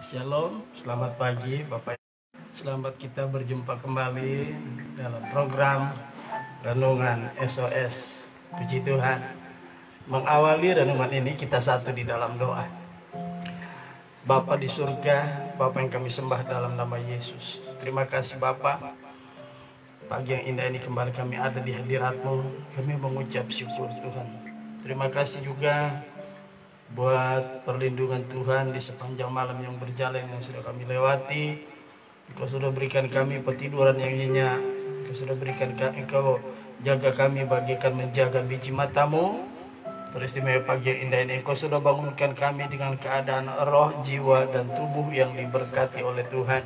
Shalom, selamat pagi Bapak. Selamat kita berjumpa kembali dalam program Renungan SOS. Puji Tuhan. Mengawali renungan ini kita satu di dalam doa. Bapa di surga, Bapa yang kami sembah dalam nama Yesus. Terima kasih Bapa. Pagi yang indah ini kembali kami ada di hadirat-Mu. Kami mengucap syukur Tuhan. Terima kasih juga buat perlindungan Tuhan di sepanjang malam yang berjalan yang sudah kami lewati. Engkau sudah berikan kami petiduran yang nyenyak. Engkau sudah berikan Engkau jaga kami bagaikan menjaga biji matamu. Teristimewa pagi yang indah ini Engkau sudah bangunkan kami dengan keadaan roh, jiwa, dan tubuh yang diberkati oleh Tuhan.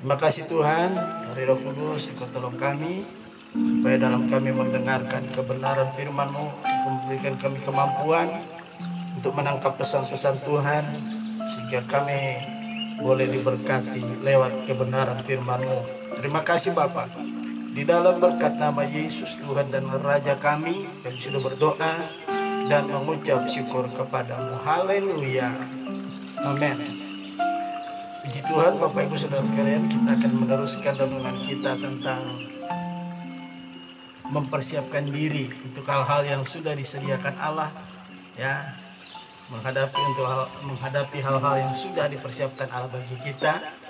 Terima kasih Tuhan. Dari Roh Kudus Engkau tolong kami supaya dalam kami mendengarkan kebenaran firman-Mu, Engkau memberikan kami kemampuan untuk menangkap pesan-pesan Tuhan, sehingga kami boleh diberkati lewat kebenaran firman-Mu. Terima kasih Bapa. Di dalam berkat nama Yesus Tuhan dan Raja kami sudah berdoa dan mengucap syukur kepada-Mu. Haleluya. Amin. Puji Tuhan Bapak Ibu Saudara sekalian, kita akan meneruskan renungan kita tentang mempersiapkan diri untuk hal-hal yang sudah disediakan Allah, ya. Menghadapi hal-hal yang sudah dipersiapkan Allah bagi kita.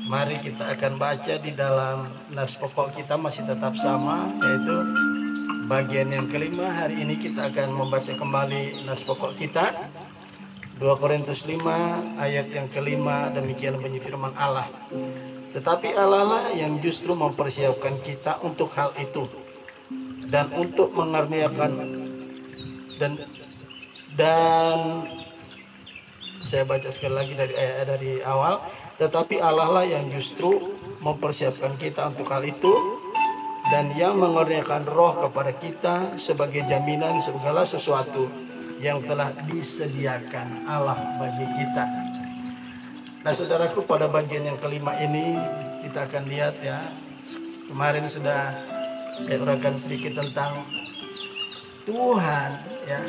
Mari kita akan baca di dalam nas pokok kita masih tetap sama, yaitu bagian yang kelima. Hari ini kita akan membaca kembali nas pokok kita 2 Korintus 5 ayat yang kelima. Demikian bunyi firman Allah. Tetapi Allah lah yang justru mempersiapkan kita untuk hal itu, dan untuk mengaruniakan dan saya baca sekali lagi dari awal. Tetapi Allah lah yang justru mempersiapkan kita untuk hal itu, dan yang mengaruniakan Roh kepada kita sebagai jaminan segala sesuatu yang telah disediakan Allah bagi kita. Nah saudaraku, pada bagian yang kelima ini kita akan lihat, ya, kemarin sudah saya uraikan sedikit tentang Tuhan, ya,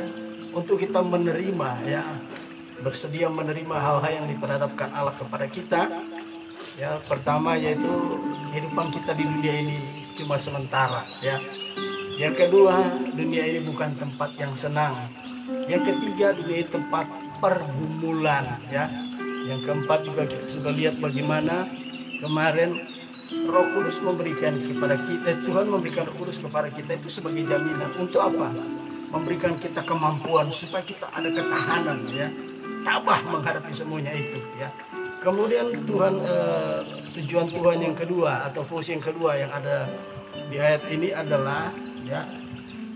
untuk kita menerima, ya, bersedia menerima hal-hal yang diperhadapkan Allah kepada kita. Ya, pertama yaitu kehidupan kita di dunia ini cuma sementara, ya. Yang kedua, dunia ini bukan tempat yang senang. Yang ketiga, dunia ini tempat pergumulan, ya. Yang keempat juga kita sudah lihat bagaimana kemarin Roh Kudus memberikan kepada kita, Tuhan memberikan Roh Kudus kepada kita itu sebagai jaminan untuk apa? Memberikan kita kemampuan supaya kita ada ketahanan, ya, tabah menghadapi semuanya itu, ya. Kemudian tujuan Tuhan yang kedua atau fungsi yang kedua yang ada di ayat ini adalah, ya,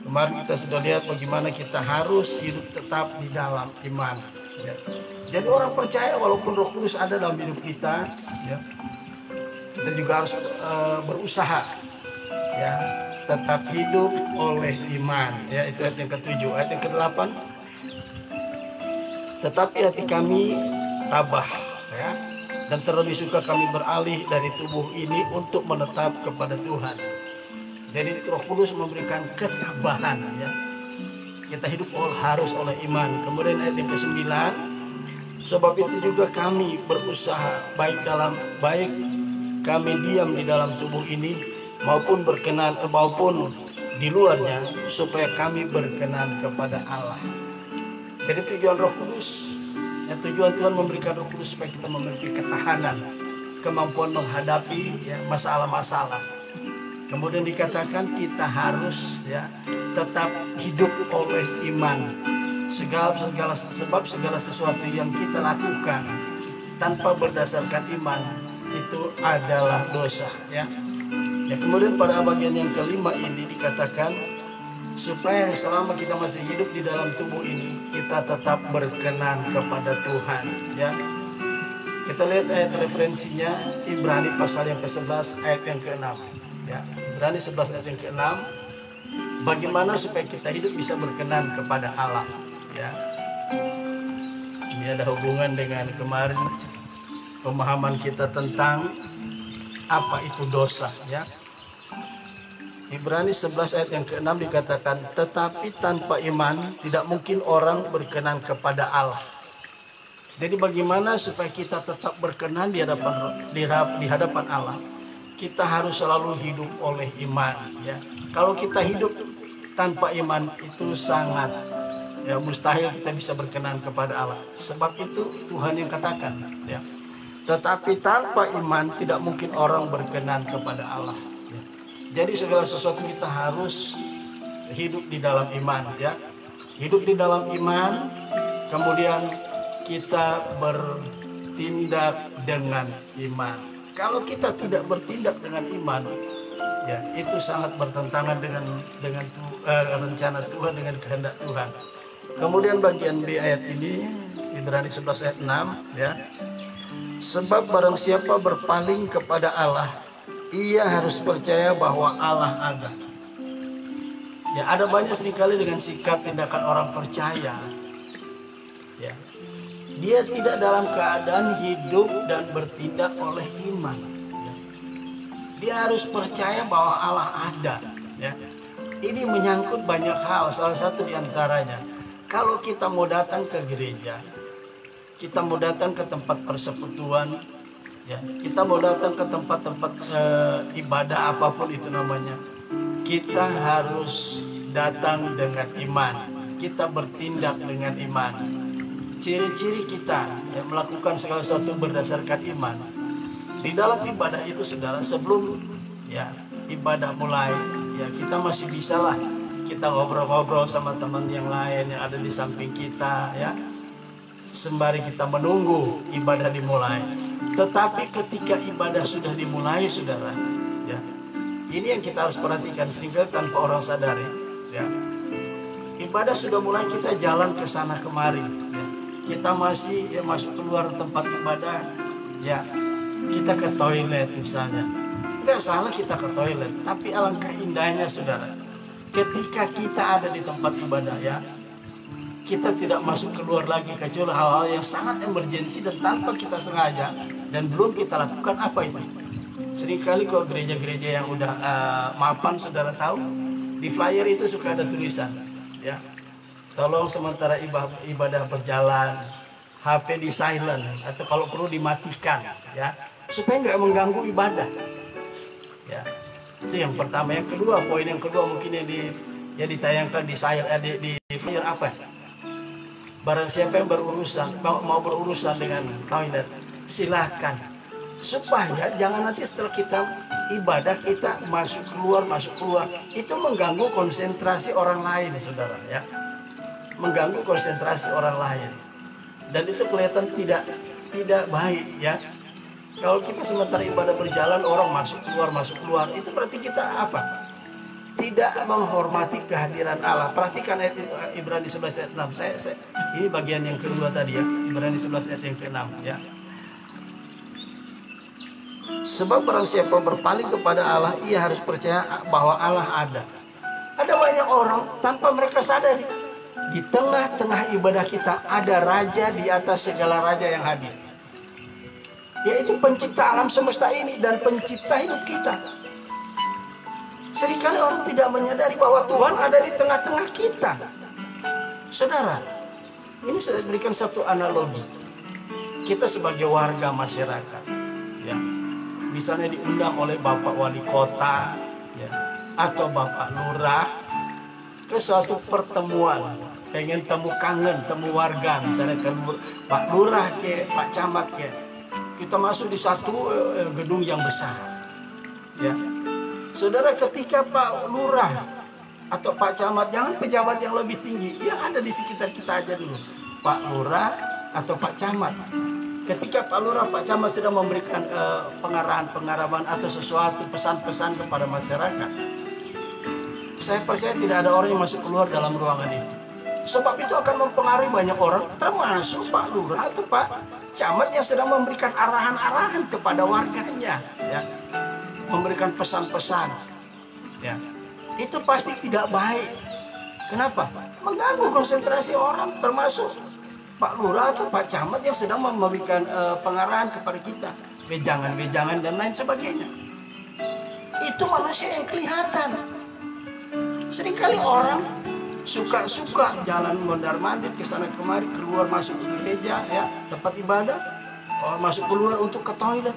kemarin kita sudah lihat bagaimana kita harus hidup tetap di dalam iman, ya. Jadi orang percaya walaupun Roh Kudus ada dalam hidup kita, ya, kita juga harus berusaha, ya, tetap hidup oleh iman, ya. Itu ayat yang ke-7. Ayat yang ke-8, tetapi hati kami tabah, ya, dan terlebih suka kami beralih dari tubuh ini untuk menetap kepada Tuhan. Jadi Roh Kudus memberikan ketabahan, ya. Kita hidup harus oleh iman. Kemudian ayat yang ke-9, sebab itu juga kami berusaha baik kami diam di dalam tubuh ini maupun di luarnya, supaya kami berkenan kepada Allah. Jadi tujuan Roh Kudus, ya, tujuan Tuhan memberikan Roh Kudus supaya kita memiliki ketahanan, kemampuan menghadapi, ya, masalah-masalah. Kemudian dikatakan kita harus, ya, tetap hidup oleh iman. Sebab segala sesuatu yang kita lakukan tanpa berdasarkan iman itu adalah dosa, ya. Ya, kemudian pada bagian yang kelima ini dikatakan supaya selama kita masih hidup di dalam tubuh ini kita tetap berkenan kepada Tuhan, ya. Kita lihat ayat referensinya Ibrani pasal yang ke-11 ayat yang ke-6, ya. Ibrani 11 ayat yang ke-6. Bagaimana supaya kita hidup bisa berkenan kepada Allah, ya. Ini ada hubungan dengan kemarin pemahaman kita tentang apa itu dosa, ya. Ibrani 11 ayat yang ke-6 dikatakan, tetapi tanpa iman tidak mungkin orang berkenan kepada Allah. Jadi bagaimana supaya kita tetap berkenan di hadapan Allah? Kita harus selalu hidup oleh iman, ya. Kalau kita hidup tanpa iman itu sangat mustahil kita bisa berkenan kepada Allah. Sebab itu Tuhan yang katakan, ya. Tetapi tanpa iman tidak mungkin orang berkenan kepada Allah. Ya. Jadi segala sesuatu kita harus hidup di dalam iman, ya. Hidup di dalam iman, kemudian kita bertindak dengan iman. Kalau kita tidak bertindak dengan iman, ya itu sangat bertentangan dengan rencana Tuhan, dengan kehendak Tuhan. Kemudian bagian B ayat ini, Ibrani 11 ayat 6, ya. Sebab barang siapa berpaling kepada Allah, ia harus percaya bahwa Allah ada. Ya, ada banyak sekali dengan sikap tindakan orang percaya, ya. Dia tidak dalam keadaan hidup dan bertindak oleh iman, ya. Dia harus percaya bahwa Allah ada, ya. Ini menyangkut banyak hal. Salah satu diantaranya, kalau kita mau datang ke gereja, kita mau datang ke tempat persekutuan, ya, kita mau datang ke tempat-tempat ibadah apapun itu namanya, kita harus datang dengan iman. Kita bertindak dengan iman. Ciri-ciri kita melakukan segala sesuatu berdasarkan iman. Di dalam ibadah itu, saudara, sebelum ibadah mulai, ya kita masih bisa lah kita ngobrol-ngobrol sama teman yang lain yang ada di samping kita, ya, sembari kita menunggu ibadah dimulai. Tetapi ketika ibadah sudah dimulai, saudara, ya, ini yang kita harus perhatikan. Seringkali tanpa orang sadari, ya, ibadah sudah mulai, kita jalan ke sana kemari, ya. Kita masih masuk keluar tempat ibadah, ya, kita ke toilet misalnya. Nggak salah kita ke toilet, tapi alangkah indahnya, saudara, ketika kita ada di tempat ibadah, ya, kita tidak masuk keluar lagi kecuali hal-hal yang sangat emergensi dan tanpa kita sengaja dan belum kita lakukan. Apa itu? Seringkali kalau gereja-gereja yang udah mapan, saudara tahu, di flyer itu suka ada tulisan, ya, tolong sementara ibadah berjalan, HP di silent atau kalau perlu dimatikan, ya, supaya nggak mengganggu ibadah, ya. Itu yang pertama. Yang kedua, poin yang kedua mungkin yang ditayangkan di flyer apa? Barang siapa yang mau berurusan dengan toilet, silakan. Supaya jangan nanti setelah kita ibadah kita masuk keluar, itu mengganggu konsentrasi orang lain, saudara, ya. Mengganggu konsentrasi orang lain. Dan itu kelihatan tidak baik, ya. Kalau kita sementara ibadah berjalan, orang masuk keluar, itu berarti kita apa? Tidak menghormati kehadiran Allah. Perhatikan ayat itu, Ibrani 11 ayat 6. Ini bagian yang kedua tadi, ya. Ibrani 11 ayat yang ke-6, ya. Sebab barang siapa berpaling kepada Allah, ia harus percaya bahwa Allah ada. Ada banyak orang tanpa mereka sadari, di tengah-tengah ibadah kita ada raja di atas segala raja yang hadir, yaitu pencipta alam semesta ini dan pencipta hidup kita. Seringkali orang tidak menyadari bahwa Tuhan ada di tengah-tengah kita. Saudara, ini saya berikan satu analogi. Kita sebagai warga masyarakat, ya, misalnya diundang oleh Bapak Wali Kota, ya, atau Bapak Lurah ke suatu pertemuan, pengen temu kangen, temu warga, misalnya ke Pak Lurah ke Pak Camat ke. Kita masuk di satu gedung yang besar, ya. Saudara, ketika Pak Lurah atau Pak Camat, jangan pejabat yang lebih tinggi, yang ada di sekitar kita aja dulu, Pak Lurah atau Pak Camat. Ketika Pak Lurah, Pak Camat sedang memberikan pengarahan atau sesuatu pesan-pesan kepada masyarakat, saya percaya tidak ada orang yang masuk keluar dalam ruangan itu. Sebab itu akan mempengaruhi banyak orang, termasuk Pak Lurah atau Pak Camat yang sedang memberikan arahan-arahan kepada warganya, ya, memberikan pesan-pesan, ya. Itu pasti tidak baik. Kenapa? Mengganggu konsentrasi orang, termasuk Pak Lurah atau Pak Camat yang sedang memberikan pengarahan kepada kita, wejangan-wejangan dan lain sebagainya. Itu manusia yang kelihatan. Seringkali orang suka jalan mondar-mandir ke sana kemari, keluar masuk ke gereja, ya, tempat ibadah, orang masuk keluar untuk ke toilet,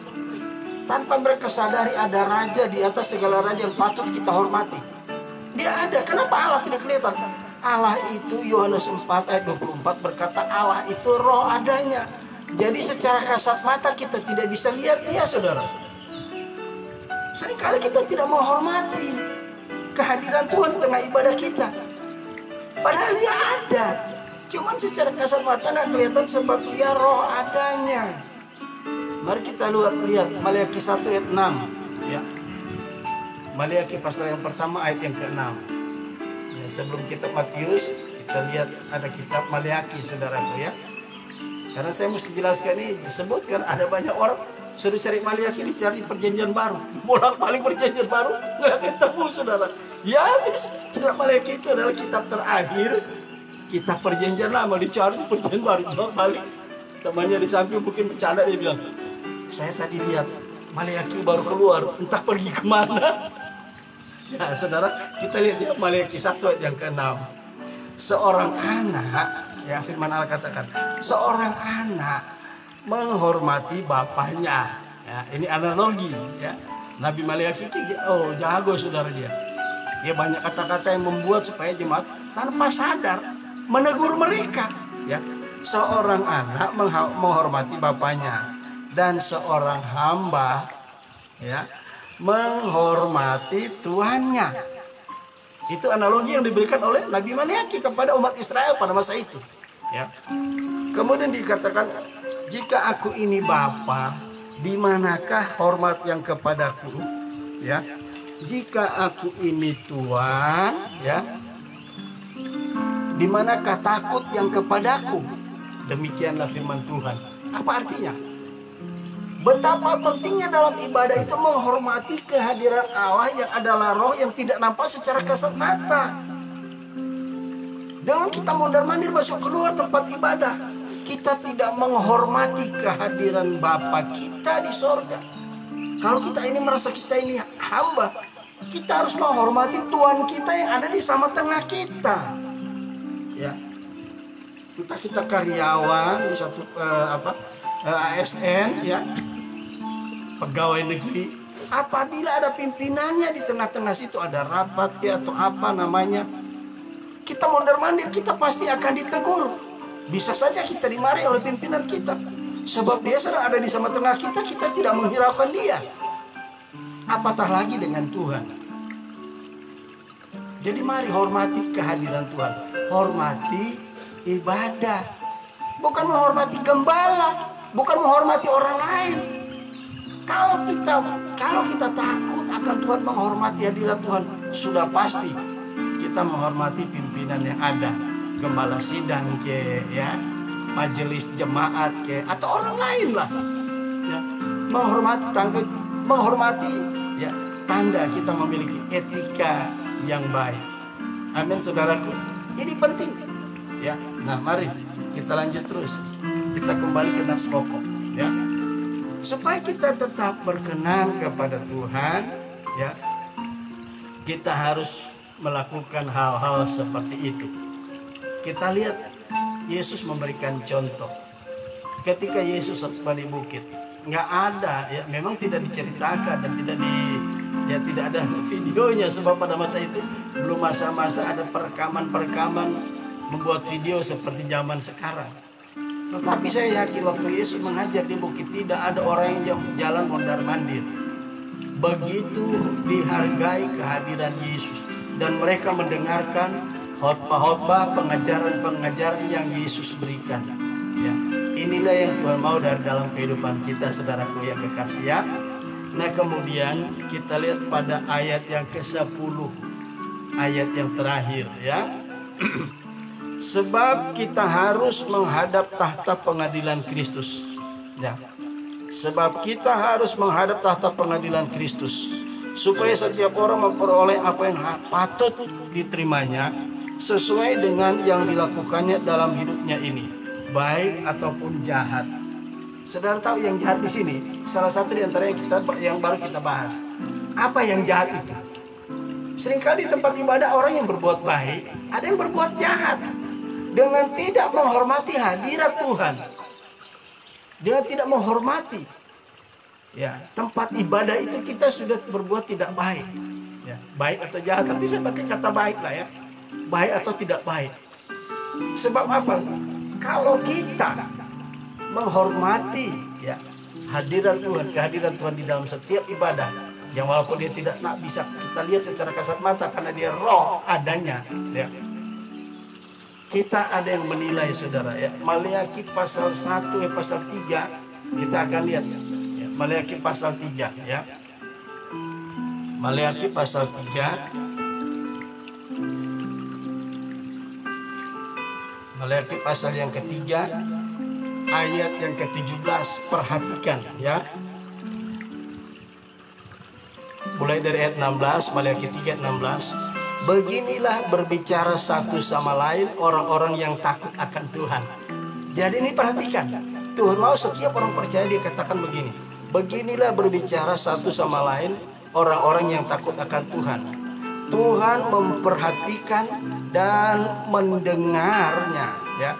tanpa mereka sadari ada raja di atas segala raja yang patut kita hormati. Dia ada. Kenapa Allah tidak kelihatan? Allah itu, Yohanes 4 ayat 24 berkata, Allah itu roh adanya. Jadi secara kasat mata kita tidak bisa lihat dia, saudara. Seringkali kita tidak menghormati kehadiran Tuhan di tengah ibadah kita. Padahal dia ada. Cuman secara kasat mata nggak kelihatan sebab dia roh adanya. Mari kita lihat Maliaki 1 ayat 6. Ya. Maliaki pasal yang pertama ayat yang ke-6. Ya, sebelum kitab Matius, kita lihat ada kitab Maliaki, saudaraku, ya. Karena saya mesti jelaskan ini, disebutkan ada banyak orang suruh cari Maliaki, dicari perjanjian baru, bolak-balik perjanjian baru, nggak ketemu, saudara. Ya, kitab Maliaki itu adalah kitab terakhir, kitab perjanjian lama, dicari perjanjian baru, bolak-balik. Temannya di samping mungkin bercanda, dia bilang, saya tadi lihat Maliaki baru keluar, entah pergi kemana. Ya, saudara, kita lihat ya, Maliaki 1 ayat yang ke-6. Seorang anak, ya, firman Allah katakan, seorang anak menghormati bapaknya. Ya, ini analogi, ya. Nabi Maliaki itu jago, saudara dia. Dia banyak kata-kata yang membuat supaya jemaat tanpa sadar menegur mereka. Ya, seorang anak menghormati bapaknya dan seorang hamba, ya, menghormati tuannya. Itu analogi yang diberikan oleh Nabi Maliaki kepada umat Israel pada masa itu. Ya. Kemudian dikatakan, jika aku ini Bapa, di manakah hormat yang kepadaku? Ya. Jika aku ini Tuhan, ya, di manakah takut yang kepadaku? Demikianlah firman Tuhan. Apa artinya? Betapa pentingnya dalam ibadah itu menghormati kehadiran Allah yang adalah roh yang tidak nampak secara kasat mata. Dengan kita mondar-mandir masuk keluar tempat ibadah, kita tidak menghormati kehadiran Bapa kita di sorga. Kalau kita ini merasa kita ini hamba, kita harus menghormati Tuhan kita yang ada di sama tengah kita. Ya, entah kita karyawan di satu ASN, ya, pegawai negeri, apabila ada pimpinannya di tengah-tengah situ, ada rapat ya, atau apa namanya, kita mondar-mandir, kita pasti akan ditegur. Bisa saja kita dimarahi oleh pimpinan kita, sebab dia sedang ada di sama tengah kita, kita tidak menghiraukan dia. Apatah lagi dengan Tuhan. Jadi mari hormati kehadiran Tuhan, hormati ibadah, bukan menghormati gembala, bukan menghormati orang lain. Kalau kita takut akan Tuhan, menghormati hadirat Tuhan, sudah pasti kita menghormati pimpinan yang ada, gembala sidang ke, ya, majelis jemaat ke, atau orang lain lah. Ya, menghormati ya, tanda kita memiliki etika yang baik. Amin, saudaraku. Ini penting. Ya, nah mari kita lanjut terus. Kita kembali ke nas pokok, ya. Supaya kita tetap berkenan kepada Tuhan, ya, kita harus melakukan hal-hal seperti itu. Kita lihat Yesus memberikan contoh. Ketika Yesus di bukit, nggak ada, ya, memang tidak diceritakan dan tidak ada videonya, sebab pada masa itu belum masa-masa ada perekaman membuat video seperti zaman sekarang. Tetapi saya yakin waktu Yesus mengajar di bukit, tidak ada orang yang jalan mondar-mandir. Begitu dihargai kehadiran Yesus, dan mereka mendengarkan khotbah-khotbah, pengajaran-pengajaran yang Yesus berikan. Ya, inilah yang Tuhan mau dari dalam kehidupan kita, saudaraku yang kekasih, ya. Nah, kemudian kita lihat pada ayat yang ke-10, ayat yang terakhir, ya. Sebab kita harus menghadap tahta pengadilan Kristus. Ya. Sebab kita harus menghadap tahta pengadilan Kristus, supaya setiap orang memperoleh apa yang patut diterimanya sesuai dengan yang dilakukannya dalam hidupnya ini, baik ataupun jahat. Saudara tahu yang jahat di sini, salah satu di antara yang baru kita bahas. Apa yang jahat itu? Seringkali di tempat ibadah orang yang berbuat baik, ada yang berbuat jahat. dengan tidak menghormati hadirat Tuhan, dengan tidak menghormati ya tempat ibadah itu, kita sudah berbuat tidak baik. Ya, baik atau jahat, tapi saya pakai kata baik lah ya, baik atau tidak baik. Sebab apa? Kalau kita menghormati ya hadirat Tuhan, kehadiran Tuhan di dalam setiap ibadah, yang walaupun dia tidak bisa kita lihat secara kasat mata karena dia roh adanya, ya. Kita ada yang menilai, saudara, ya. Maleakhi pasal 1 pasal 3 kita akan lihat ya. Maleakhi pasal 3 ya. Maleakhi pasal 3. Maleakhi pasal yang ketiga ayat yang ke-17, perhatikan ya. Mulai dari ayat 16, Maleakhi 3:16. Beginilah berbicara satu sama lain orang-orang yang takut akan Tuhan. Jadi ini perhatikan, Tuhan mau setiap orang percaya dia katakan begini. Beginilah berbicara satu sama lain orang-orang yang takut akan Tuhan. Tuhan memperhatikan dan mendengarnya ya.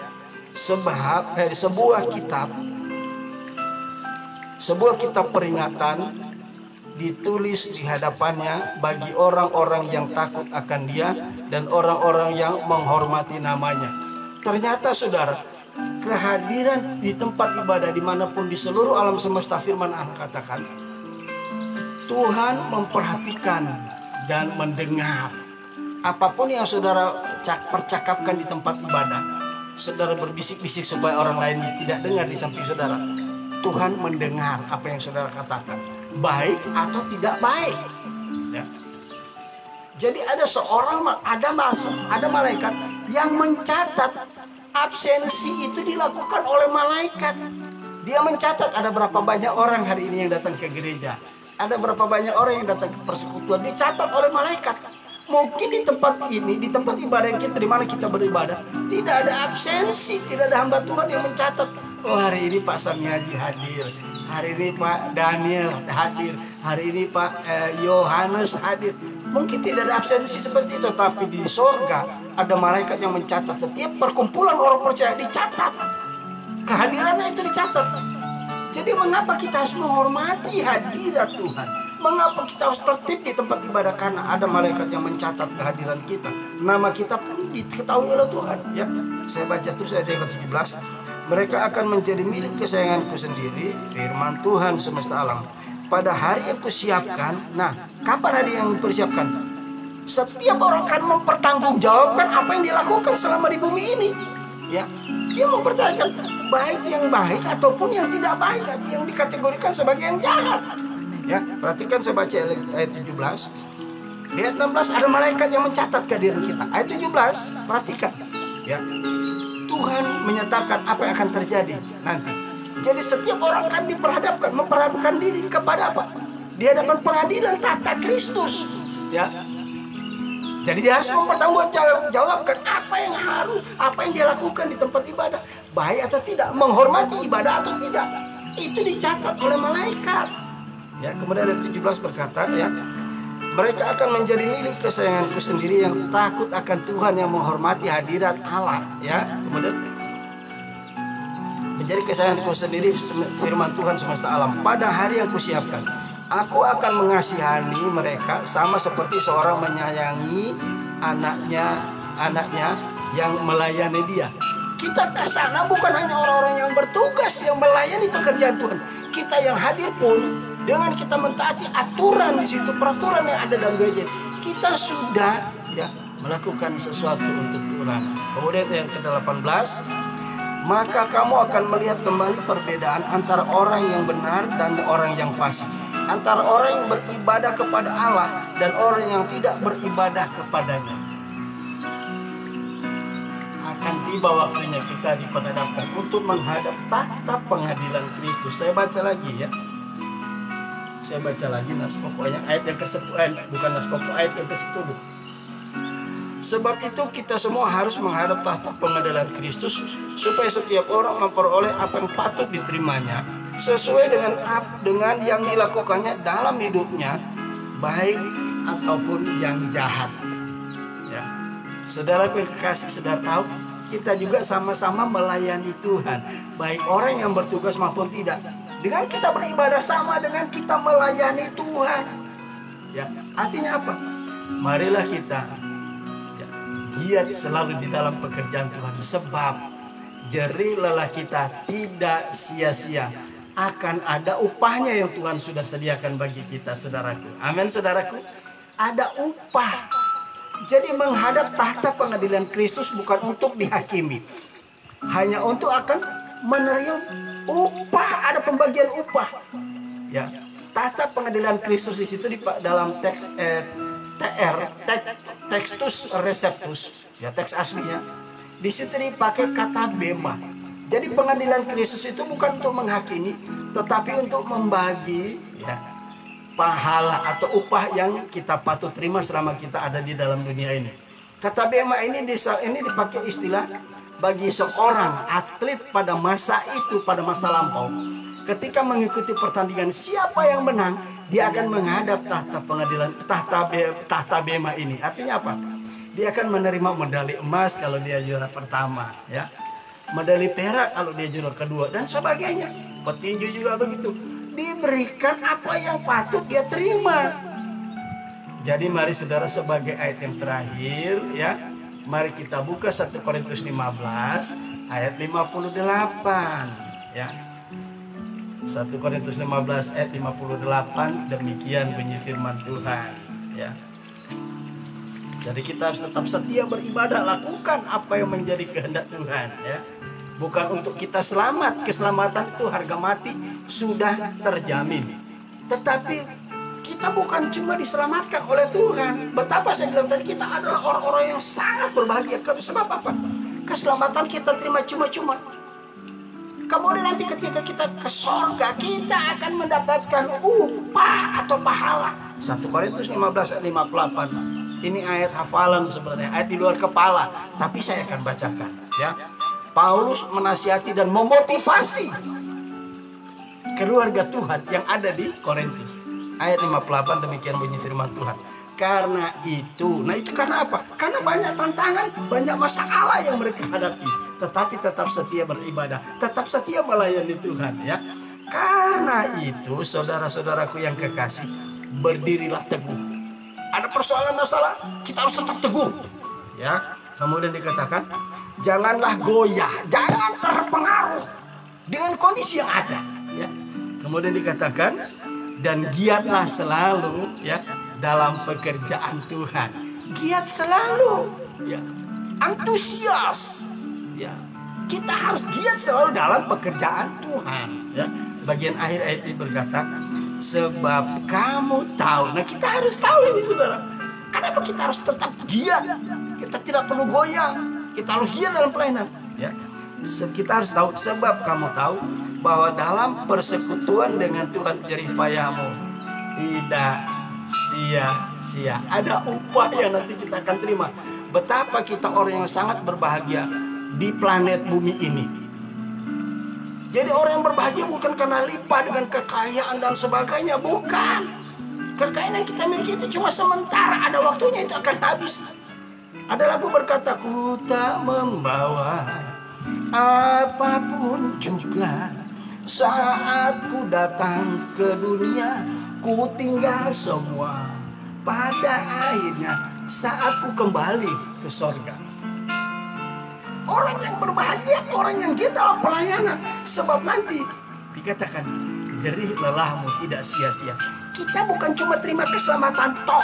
Sebab dari sebuah kitab peringatan ditulis di hadapannya bagi orang-orang yang takut akan Dia dan orang-orang yang menghormati namanya. Ternyata saudara, kehadiran di tempat ibadah dimanapun di seluruh alam semesta, firman Allah katakan, Tuhan memperhatikan dan mendengar apapun yang saudara percakapkan di tempat ibadah. Saudara berbisik-bisik supaya orang lain tidak dengar di samping saudara. Tuhan mendengar apa yang saudara katakan, baik atau tidak baik ya. Jadi ada malaikat yang mencatat absensi itu dilakukan oleh malaikat. Dia mencatat ada berapa banyak orang hari ini yang datang ke gereja, ada berapa banyak orang yang datang ke persekutuan, dicatat oleh malaikat. Mungkin di tempat ini, di tempat ibadah yang kita, di mana kita beribadah, tidak ada absensi, tidak ada hamba Tuhan yang mencatat, oh hari ini Pak Samyadi hadir, hari ini Pak Daniel hadir, hari ini Pak Yohanes hadir. Mungkin tidak ada absensi seperti itu, tapi di sorga ada malaikat yang mencatat setiap perkumpulan orang percaya, dicatat kehadirannya, itu dicatat. Jadi mengapa kita harus menghormati hadirat Tuhan? Mengapa kita harus tertib di tempat ibadah? Karena ada malaikat yang mencatat kehadiran kita. Nama kita pun diketahui oleh Tuhan ya. Saya baca terus ayat yang ke-17. Mereka akan menjadi milik kesayanganku sendiri, firman Tuhan semesta alam, pada hari yang kusiapkan. Nah, kapan hari yang dipersiapkan? Setiap orang akan mempertanggungjawabkan apa yang dilakukan selama di bumi ini ya. Dia mempertanyakan baik yang baik ataupun yang tidak baik, yang dikategorikan sebagai yang jahat ya. Perhatikan, saya baca ayat 17. Di ayat 16 ada malaikat yang mencatat kehadiran kita. Ayat 17, perhatikan ya. Tuhan menyatakan apa yang akan terjadi nanti. Jadi setiap orang akan memperhadapkan diri kepada apa? Di hadapan pengadilan tata Kristus ya. Jadi dia harus mempertanggungjawabkan apa yang dia lakukan di tempat ibadah, baik atau tidak, menghormati ibadah atau tidak. Itu dicatat oleh malaikat. Ya, kemudian ayat 17 berkata ya, mereka akan menjadi milik kesayanganku sendiri yang takut akan Tuhan, yang menghormati hadirat Allah ya. Kemudian menjadi kesayanganku sendiri, firman Tuhan semesta alam, pada hari yang kusiapkan. Aku akan mengasihani mereka sama seperti seorang menyayangi anaknya yang melayani dia. Kita ke sana bukan hanya orang-orang yang bertugas yang melayani pekerjaan Tuhan. Kita yang hadir pun dengan kita mentaati aturan di situ, peraturan yang ada dalam gereja, kita sudah ya melakukan sesuatu untuk Tuhan. Kemudian yang ke-18, maka kamu akan melihat kembali perbedaan antara orang yang benar dan orang yang fasik, antara orang yang beribadah kepada Allah dan orang yang tidak beribadah kepadanya. Akan tiba waktunya kita diperhadapkan untuk menghadap tahta pengadilan Kristus. Saya baca lagi ya. Saya baca lagi nas pokoknya ayat yang ke-10, bukan nas pokok, ayat yang ke-10. Sebab itu kita semua harus menghadap tahta pengadilan Kristus, supaya setiap orang memperoleh apa yang patut diterimanya sesuai dengan yang dilakukannya dalam hidupnya, baik ataupun yang jahat. Ya. Saudara kekasih, saudara tahu kita juga sama-sama melayani Tuhan, baik orang yang bertugas maupun tidak. Dengan kita beribadah sama dengan kita melayani Tuhan. Ya, artinya apa? Marilah kita giat selalu di dalam pekerjaan Tuhan, sebab jerih lelah kita tidak sia-sia. Akan ada upahnya yang Tuhan sudah sediakan bagi kita, saudaraku. Amin, saudaraku. Ada upah. Jadi menghadap tahta pengadilan Kristus bukan untuk dihakimi, hanya untuk akan menerima upah. Ada pembagian upah. Ya, tahta pengadilan Kristus di situ dalam teks Textus Receptus, ya teks aslinya. Di situ dipakai kata bema. Jadi pengadilan Kristus itu bukan untuk menghakimi, tetapi untuk membagi ya, pahala atau upah yang kita patut terima selama kita ada di dalam dunia ini. Kata bema ini dipakai istilah bagi seorang atlet pada masa itu, pada masa lampau. Ketika mengikuti pertandingan, siapa yang menang, dia akan menghadap tahta pengadilan, tahta bema ini. Artinya apa? Dia akan menerima medali emas kalau dia juara pertama, ya. Medali perak kalau dia juara kedua dan sebagainya. Petinju juga begitu. Diberikan apa yang patut dia terima. Jadi mari saudara, sebagai ayat yang terakhir ya, mari kita buka 1 Korintus 15 ayat 58 ya. 1 Korintus 15 ayat 58, demikian bunyi firman Tuhan ya. Jadi kita harus tetap setia beribadah, lakukan apa yang menjadi kehendak Tuhan ya. Bukan untuk kita selamat, keselamatan itu harga mati sudah terjamin. Tetapi kita bukan cuma diselamatkan oleh Tuhan. Betapa saya bilang tadi, kita adalah orang-orang yang sangat berbahagia. Sebab apa? Keselamatan kita terima cuma-cuma. Kemudian nanti ketika kita ke sorga, kita akan mendapatkan upah atau pahala. 1 Korintus 15 ayat 58. Ini ayat hafalan sebenarnya, ayat di luar kepala, tapi saya akan bacakan ya. Paulus menasihati dan memotivasi keluarga Tuhan yang ada di Korintus. Ayat 58, demikian bunyi firman Tuhan. Karena itu, karena apa? Karena banyak tantangan, banyak masalah yang mereka hadapi, tetapi tetap setia beribadah, tetap setia melayani Tuhan ya. Karena itu, saudara-saudaraku yang kekasih, berdirilah teguh. Ada persoalan masalah, kita harus tetap teguh ya. Kemudian dikatakan, janganlah goyah, jangan terpengaruh dengan kondisi yang ada ya. Kemudian dikatakan, dan giatlah selalu ya dalam pekerjaan Tuhan. Giat selalu ya, antusias ya. Kita harus giat selalu dalam pekerjaan Tuhan ya. Bagian akhir ayat ini berkata, sebab kamu tahu. Nah, kita harus tahu ini, saudara. Kenapa kita harus tetap giat? Kita tidak perlu goyang. Kita harus giat dalam pelayanan ya. Kita harus tahu, sebab kamu tahu bahwa dalam persekutuan dengan Tuhan jerih payahmu tidak sia-sia. Ada upah yang nanti kita akan terima. Betapa kita orang yang sangat berbahagia di planet bumi ini. Jadi orang yang berbahagia bukan karena limpah dengan kekayaan dan sebagainya, bukan. Kekayaan yang kita miliki itu cuma sementara, ada waktunya itu akan habis. Ada lagu berkata, ku tak membawa apapun juga, saat ku datang ke dunia, ku tinggal semua. Pada akhirnya saat ku kembali ke sorga. Orang yang berbahagia, orang yang giat dalam pelayanan. Sebab nanti dikatakan, jerih lelahmu tidak sia-sia. Kita bukan cuma terima keselamatan toh,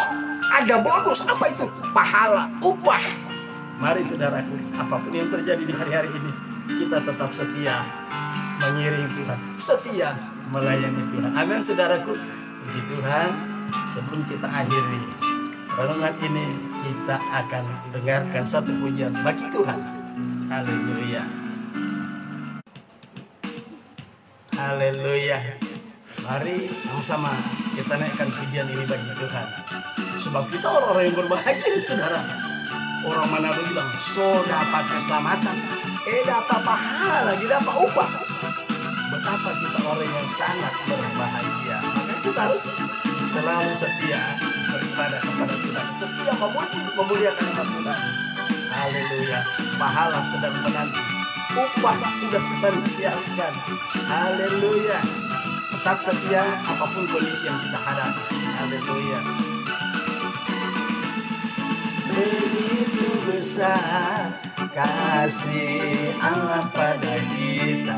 ada bonus. Apa itu? Pahala, upah. Mari saudaraku, apapun yang terjadi di hari-hari ini, kita tetap setia mengiringi Tuhan, setia melayani Tuhan. Amin, saudaraku. Puji Tuhan. Sebelum kita akhiri renungan ini, kita akan dengarkan satu pujian bagi Tuhan. Haleluya. Haleluya. Mari sama-sama kita naikkan pujian ini bagi Tuhan. Sebab kita orang-orang yang berbahagia, saudara. Orang mana bilang, so dapat keselamatan, dapat pahala, lagi dapat upah. Betapa kita orang yang sangat berbahagia. Maka kita harus selalu setia beribadah kepada Tuhan, setia memuliakan nama Tuhan. Haleluya. Pahala sedang menanti. Upah sudah kita siapkan. Haleluya. Tetap setia apapun kondisi yang kita hadapi. Haleluya. Begitu besar kasih Allah pada kita.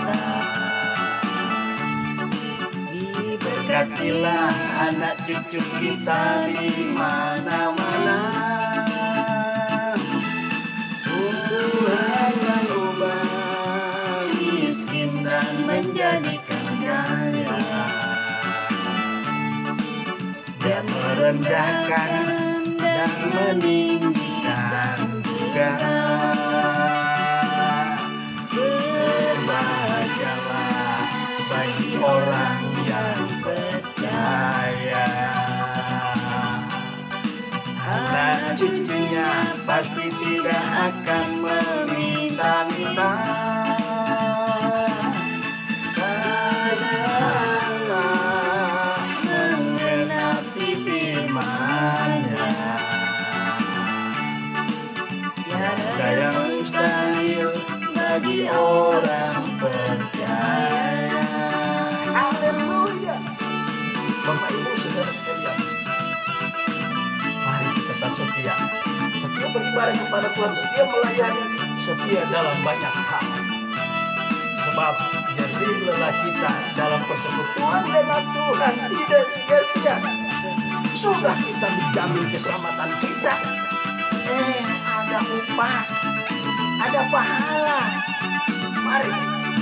Diberkatilah anak cucu kita di mana-mana. Tuhan mengubah miskin dan menjadikan kaya. Dia merendahkan dan meninggikan juga. Berbahagialah bagi orang yang percaya. Anak cucunya pasti tidak akan meminta-minta. Karena Allah menggenapi firman-Nya. Tiada yang mustahil bagi orang percaya. Haleluya. Bapak Ibu saudara sekalian, mari kita tetap setia. Setia beribadah kepada Tuhan, setia melayani, setia dalam banyak hal. Sebab jerih lelah kita dalam persekutuan dengan Tuhan tidak sia-sia. Sudah kita dijamin keselamatan kita. Ada upah, ada pahala. Mari,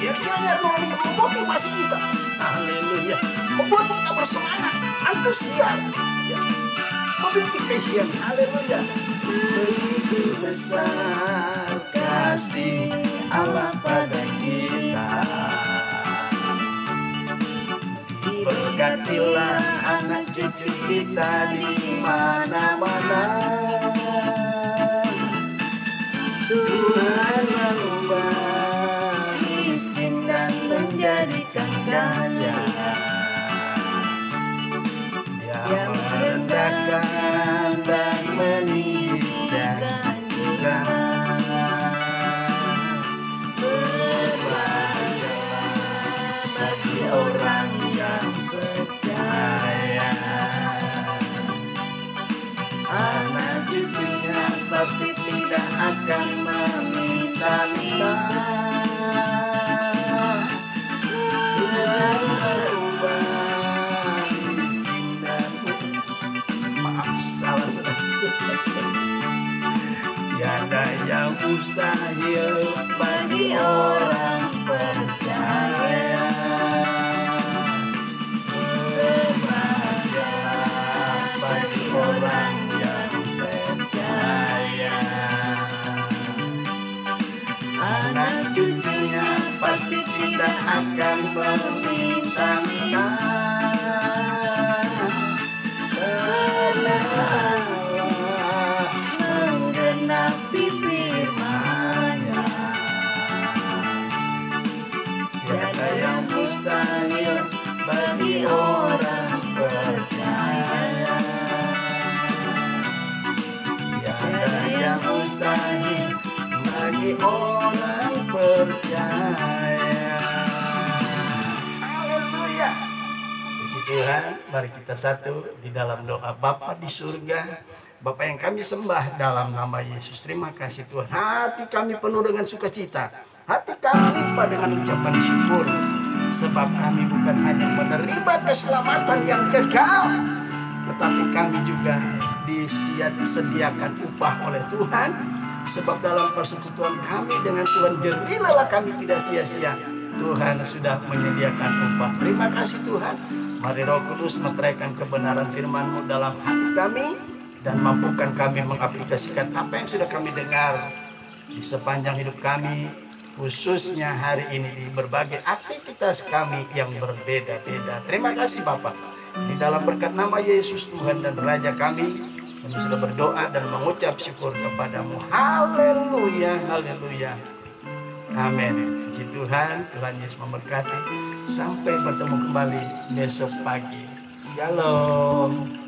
biar kiranya rohani memotivasi kita. Haleluya. Membuat kita bersemangat, antusias. Ya. Memiliki passion. Haleluya. Begitu besar kasih Allah pada kita. Diberkatilah anak cucu kita di mana-mana. Tuhan mengubah miskin dan menjadikan kaya. Dia merendahkan dan meninggikan juga. Berbahagialah bagi orang yang percaya. Anak cucunya pasti tidak akan meminta-minta. Tuhan merubah miskin dan maaf salah tiada yang mustahil bagi orang percaya. Berbahagialah bagi orang yang percaya. Anak cucunya pasti tidak akan meminta-minta. Karena Allah menggenapi firman-Nya. Tiada yang mustahil bagi orang percaya. Tiada yang mustahil bagi orang percaya. Haleluya. Puji Tuhan, mari kita satu di dalam doa. Bapa di surga, Bapa yang kami sembah dalam nama Yesus. Terima kasih Tuhan. Hati kami penuh dengan sukacita. Hati kami limpah dengan ucapan syukur. Sebab kami bukan hanya menerima keselamatan yang kekal, tetapi kami juga disediakan upah oleh Tuhan. Sebab dalam persekutuan kami dengan Tuhan, jernih lelah kami tidak sia-sia. Tuhan sudah menyediakan upah. Terima kasih Tuhan. Mari Roh Kudus meteraikan kebenaran firman-Mu dalam hati kami, dan mampukan kami mengaplikasikan apa yang sudah kami dengar di sepanjang hidup kami, khususnya hari ini di berbagai aktivitas kami yang berbeda-beda. Terima kasih Bapa. Di dalam berkat nama Yesus Tuhan dan Raja kami sudah berdoa dan mengucap syukur kepadamu. Haleluya, haleluya. Amin. Puji Tuhan, Tuhan Yesus memberkati. Sampai bertemu kembali besok pagi. Shalom.